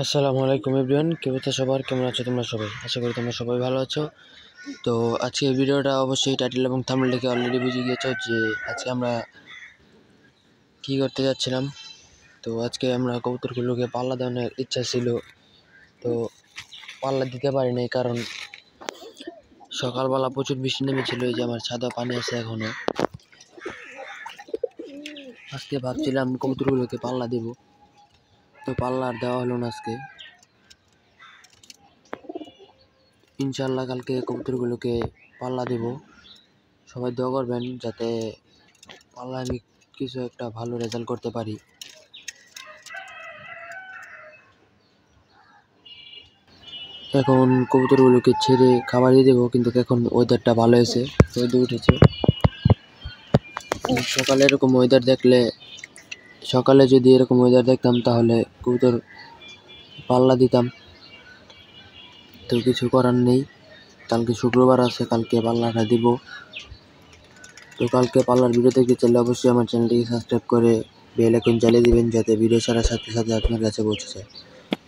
আসসালামু আলাইকুম এভরিওয়ান, কি অবস্থা সবার? কেমন আছো তোমরা সবাই? আশা করি তোমরা সবাই ভালো আছো। তো আজকে ভিডিওটা অবশ্যই টাইটেল এবং থাম্বনেল দেখে অলরেডি বুঝে গিয়েছো যে আজকে আমরা কি করতে যাচ্ছিলাম। তো আজকে আমরা কবুতরগুলোকে পাল্লা দেওয়ার ইচ্ছা ছিল, তো পাল্লা দিতে পারি নাই কারণ সকালবেলা প্রচুর বৃষ্টি নেমেছিল। এই যে আমার ছাদে পানি আছে এখনো। আজকে ভাবছিলাম কবুতরগুলোকে পাল্লা দেব, তো পাল্লা আর দেওয়া হলো না আজকে। ইনশাল্লাহ কালকে কবুতরগুলোকে পাল্লা দেব। সবাই দোয়া করবেন যাতে পাল্লা আমি কিছু একটা ভালো রেজাল্ট করতে পারি। এখন কবুতরগুলোকে ছেড়ে খাবার দিয়ে দেবো, কিন্তু এখন ওয়েদারটা ভালো হয়েছে, রোদ উঠেছে। সকালে যদি এরকম ওয়েদার দেখতাম তাহলে কবুতর পাল্লা দিতাম, তো কিছু করার নেই। কালকে শুক্রবার আছে, কালকে পাল্লাটা দিব। তো কালকে পাল্লার ভিডিও দেখতে চাইলে অবশ্যই আমার চ্যানেলটিকে সাবস্ক্রাইব করে বেল আইকন জ্বালিয়ে দিবেন যাতে ভিডিও ছাড়ার সাথে সাথে আপনার কাছে পৌঁছে যায়।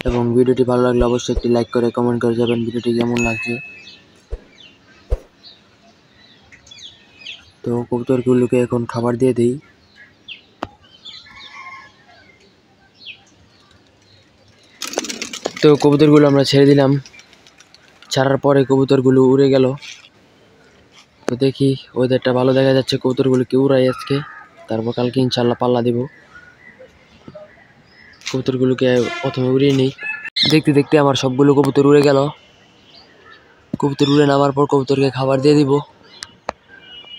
এবং ভিডিওটি ভালো লাগলে অবশ্যই একটি লাইক করে কমেন্ট করে যাবেন ভিডিওটি কেমন লাগছে। তো কবুতরগুলোকে এখন খাবার দিয়ে দিই। তো কবুতরগুলো আমরা ছেড়ে দিলাম, ছাড়ার পরে কবুতরগুলো উড়ে গেল। তো দেখি ওয়েদারটা ভালো দেখা যাচ্ছে, কবুতরগুলোকে উড়াই আজকে, তারপর কালকে ইনশাল্লাহ পাল্লা দিব। কবুতরগুলোকে প্রথমে উড়িয়ে নিই। দেখতে দেখতে আমার সবগুলো কবুতর উড়ে গেল। কবুতর উড়ে নামার পর কবুতরকে খাবার দিয়ে দিব।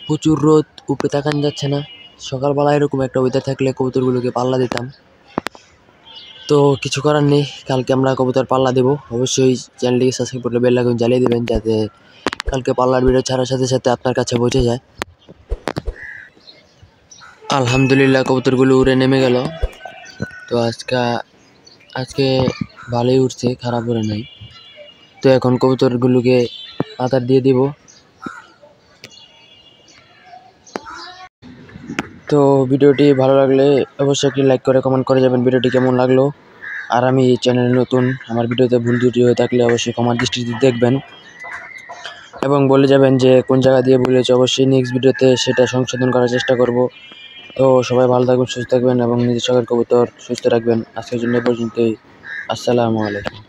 প্রচুর রোদ, উপরে তাকান যাচ্ছে না। সকালবেলা এরকম একটা ওয়েদার থাকলে কবুতরগুলোকে পাল্লা দিতাম, তো কিছু করার নেই। কালকে আমরা কবুতর পাল্লা দেব। অবশ্যই চ্যানেলটিকে সাবস্ক্রাইব করে বেল আইকন জ্বালিয়ে দেবেন যাতে কালকে পাল্লার ভিডিও ছাড়ার সাথে সাথে আপনার কাছে পৌঁছে যায়। আলহামদুলিল্লাহ কবুতরগুলো উড়ে নেমে গেল। তো আজকে ভালোই উঠছে, খারাপ উড়ে নাই। তো এখন কবুতরগুলোকে আদার দিয়ে দিব। তো ভিডিওটি ভালো লাগলে অবশ্যই একটি লাইক করে কমেন্ট করে যাবেন ভিডিওটি কেমন লাগলো। আর আমি এই চ্যানেলে নতুন, আমার ভিডিওতে ভুল ত্রুটি হয়ে থাকলে অবশ্যই ক্ষমার দৃষ্টিতে দেখবেন এবং বলে যাবেন যে কোন জায়গা দিয়ে ভুল হয়েছে। অবশ্যই নেক্সট ভিডিওতে সেটা সংশোধন করার চেষ্টা করব। তো সবাই ভালো থাকবেন, সুস্থ থাকবেন এবং নিজের শখের কবুতর সুস্থ রাখবেন। আজকের জন্য পর্যন্তই। আসসালামু আলাইকুম।